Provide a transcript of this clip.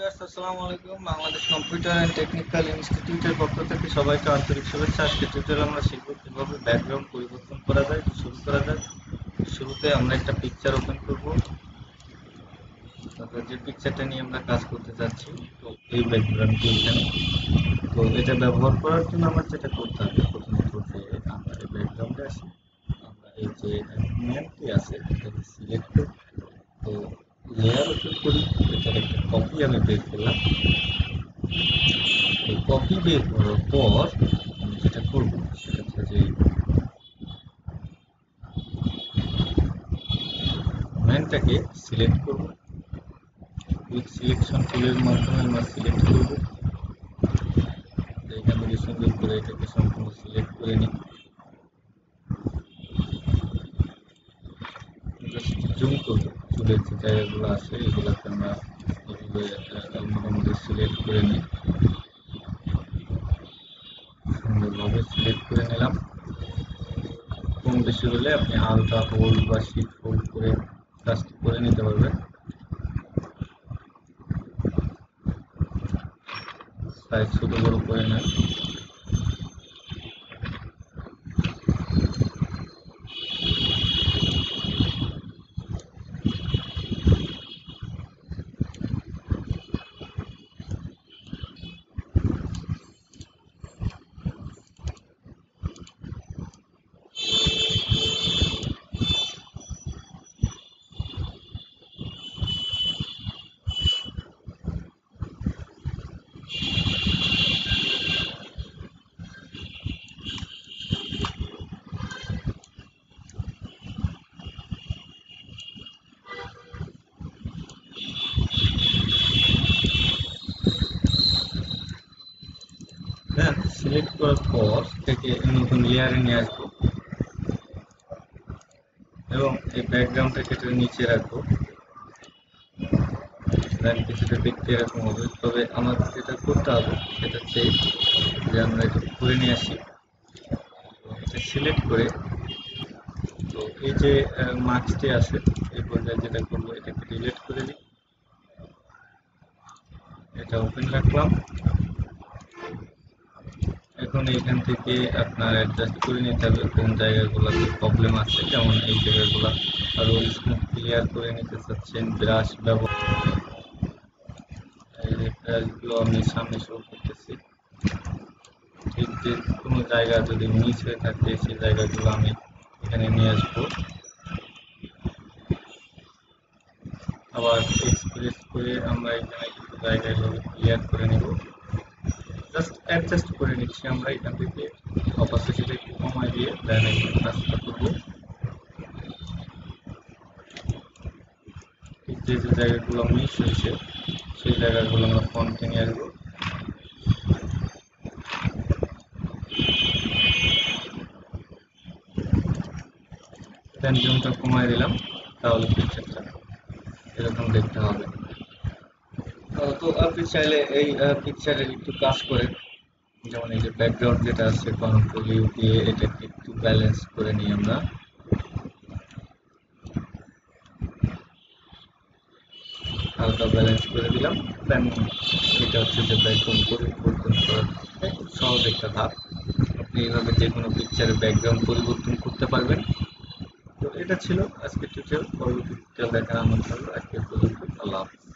Viewers, আসসালামু আলাইকুম। Bangladesh computer and technical ইনস্টিটিউটের পক্ষ থেকে সবাইকে আন্তরিক শুভেচ্ছা। আজকে টিউটোরিয়াল আমরা শিখব কিভাবে ব্যাকগ্রাউন্ড পরিবর্তন করা যায়। শুরু করা যাক। শুরুতে আমরা একটা পিকচার ওপেন করব। তারপর যে পিকচারটা নিয়ে আমরা কাজ করতে যাচ্ছি, তো এই ব্যাকগ্রাউন্ডটি এখানে। তো এটা ব্যবহার করার জন্য আমার যেটা করতে হবে, প্রথমত যে আমরা এই ব্যাকগ্রাউন্ডে আসি। আমরা এই যে ম্যাপটি আছে এটাকে সিলেক্ট করব। তো লেয়ার ওপেন করি, এটার একটা কপি আমি বের করলাম। কপি বের করার পর আমি যেটা করব সেটা হচ্ছে যে ম্যানটাকে সিলেক্ট করব। কুইক সিলেকশন টুলের মাধ্যমে আমরা সিলেক্ট করব। এখান থেকে সুন্দর করে এটাকে সম্পূর্ণ সিলেক্ট করে নিই। জুম করব, চুলের যে জায়গাগুলো আছে এগুলোকে আমরা এইভাবে মোটামুটি সিলেক্ট করে নিই। সুন্দরভাবে সিলেক্ট করে নিলাম। কম বেশি হলে আপনি আলট্রা হোল্ড বা শিফট হোল্ড করে কাজটি করে নিতে পারবেন। সাইজ ছোট বড় করে নেন। দেন সিলেক্ট করার পর থেকে নতুন লেয়ারে নিয়ে আসবো এবং এই ব্যাকগ্রাউন্ডটাকে এটা নিচে রাখবো। দেন কিছুটা দেখতে এরকম হবে, তবে আমাদের যেটা করতে হবে সেটা হচ্ছে যে আমরা এটা করে নিয়ে আসি। এটা সিলেক্ট করে, তো এই যে মার্কসটি আছে এই পর্যায়ে যেটা করবো এটাকে ডিলিট করে দিই। এটা ওপেন রাখলাম। এখন এইখান থেকে আপনার অ্যাডজাস্ট করে নিতে হবে কোন জায়গাগুলোতে প্রবলেম আছে, যেমন এই জায়গাগুলো আরো স্মুথ ক্লিয়ার করে নিতে চাচ্ছেন। ব্রাশ ব্যবহার, এই ব্রাশগুলো আমি সামনে শুরু করতেছি। ঠিক যে কোনো জায়গা যদি মিস হয়ে থাকে সেই জায়গাগুলো আমি এখানে নিয়ে আসবো। আবার এক্সপ্রেস করে আমরা এখানে কিছু জায়গাগুলো ক্লিয়ার করে নেব। জাস্ট অ্যাডজাস্ট করে নিচ্ছি আমরা এখান থেকে। অপাসিটিটা একটু কমায় দিয়ে দেন এখানে কাজটা করবো। ঠিক যে যে জায়গাগুলো মিস হয়েছে সেই জায়গাগুলো আমরা ফন্টে নিয়ে আসবো। দেন জুমটা কমায় দিলাম, তাহলে পিকচারটা এরকম দেখতে হবে। তো আপনি চাইলে এই পিকচারের একটু কাজ করে, যেমন এই যে ব্যাকগ্রাউন্ড যেটা আছে কন্ট্রোল ইউ দিয়ে এটাকে একটু ব্যালেন্স করে নিই আমরা। হালকা ব্যালেন্স করে দিলাম। দেন এটা হচ্ছে যে ব্যাকগ্রাউন্ড পরিবর্তন করার খুব সহজ একটা ধাপ। আপনি এইভাবে যে কোনো পিকচারের ব্যাকগ্রাউন্ড পরিবর্তন করতে পারবেন। তো এটা ছিল আজকের টিউটোরিয়াল। পরবর্তী টিউটোরিয়াল দেখার আমন্ত্রণ রইলো। আজকের পর্যন্ত, আল্লাহ হাফেজ।